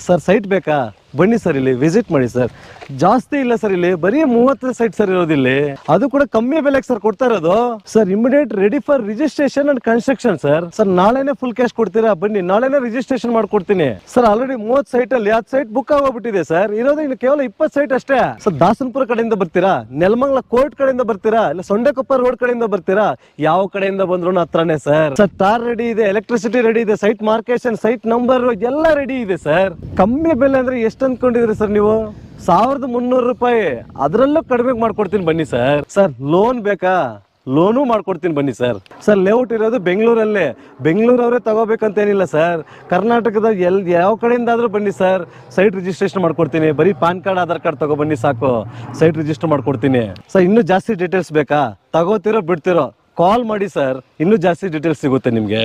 Sir site ಬೇಕಾ? ಬನ್ನಿ sir, ಇಲ್ಲಿ ವಿಸಿಟ್ ಮಾಡಿ ಸರ್. ಜಾಸ್ತಿ ಇಲ್ಲ ಸರ್, ಇಲ್ಲಿ ಬರೀ 30 ಸೈಟ್ ಸರ್ ಇರೋದಿಲ್ಲಿ, ಅದು ಕೂಡ ಕಮ್ಮಿ ಬೆಲೆಗೆ ಸರ್ ಕೊಡ್ತಾ ಇರೋದು sir. Immediate ready for registration and construction sir. Sir ನಾಳೆನೆ ಫುಲ್ ಕ್ಯಾಶ್ ಕೊಡ್ತೀರಾ? ಬನ್ನಿ, ನಾಳೆನೆ ರಿಜಿಸ್ಟ್ರೇಷನ್ ಮಾಡ್ಕೊಡ್ತೀನಿ ಸರ್. ಆಲ್ರೆಡಿ 30 ಸೈಟ್ ಅಲ್ಲಿ 10 ಸೈಟ್ ಬುಕ್ ಆಗೋಗ್ಬಿಟ್ಟಿದೆ ಸರ್. ಇರೋದು ಇನ್ನು ಕೇವಲ 20 ಸೈಟ್ ಅಷ್ಟೇ ಸರ್. ದಾಸನಪುರ ಕಡೆಯಿಂದ ಬರ್ತೀರಾ, ನೆಲಮಂಗಲ ಕೋರ್ಟ್ ಕಡೆಯಿಂದ ಬರ್ತೀರಾ, ಇಲ್ಲ ಸೊಂಡೆಕೊಪ್ಪ ರೋಡ್ ಕಡೆಯಿಂದ ಬರ್ತೀರಾ, ಯಾವ ಕಡೆಯಿಂದ ಬಂದ್ರು ಹತ್ರನೇ ಸರ್. ಸರ್ ತಾರ್ ರೆಡಿ ಇದೆ, ಎಲೆಕ್ಟ್ರಿಸಿಟಿ ರೆಡಿ ಇದೆ, ಸೈಟ್ ಮಾರ್ಕೇಶನ್, ಸೈಟ್ ನಂಬರ್ ಎಲ್ಲ ರೆಡಿ ಇದೆ ಸರ್. ಕಮ್ಮಿ ಬೆಲೆ ಅಂದ್ರೆ ಎಷ್ಟು ಅನ್ಕೊಂಡಿದ್ರಿ ಸರ್ ನೀವು? 1300 ರೂಪಾಯಿ, ಅದರಲ್ಲೂ ಕಡಿಮೆ ಮಾಡ್ಕೊಡ್ತೀನಿ ಬನ್ನಿ ಸರ್. ಸರ್ ಲೋನ್ ಬೇಕಾ? ಲೋನು ಮಾಡ್ಕೊಡ್ತೀನಿ ಬನ್ನಿ ಸರ್. ಸರ್ ಲೇಔಟ್ ಇರೋದು ಬೆಂಗಳೂರಲ್ಲೇ, ಬೆಂಗಳೂರವರೇ ತಗೋಬೇಕಂತೇನಿಲ್ಲ ಸರ್. ಕರ್ನಾಟಕದ ಯಾವ ಕಡೆಯಿಂದ ಆದ್ರೂ ಬನ್ನಿ ಸರ್, ಸೈಟ್ ರಿಜಿಸ್ಟ್ರೇಷನ್ ಮಾಡ್ಕೊಡ್ತೀನಿ. ಬರೀ ಪಾನ್ ಕಾರ್ಡ್ ಆಧಾರ್ ಕಾರ್ಡ್ ತಗೋ ಬನ್ನಿ ಸಾಕು, ಸೈಟ್ ರಿಜಿಸ್ಟರ್ ಮಾಡ್ಕೊಡ್ತೀನಿ ಸರ್. ಇನ್ನೂ ಜಾಸ್ತಿ ಡೀಟೇಲ್ಸ್ ಬೇಕಾ? ತಗೋತಿರೋ ಬಿಡ್ತಿರೋ ಕಾಲ್ ಮಾಡಿ ಸರ್, ಇನ್ನೂ ಜಾಸ್ತಿ ಡೀಟೇಲ್ಸ್ ಸಿಗುತ್ತೆ ನಿಮಗೆ.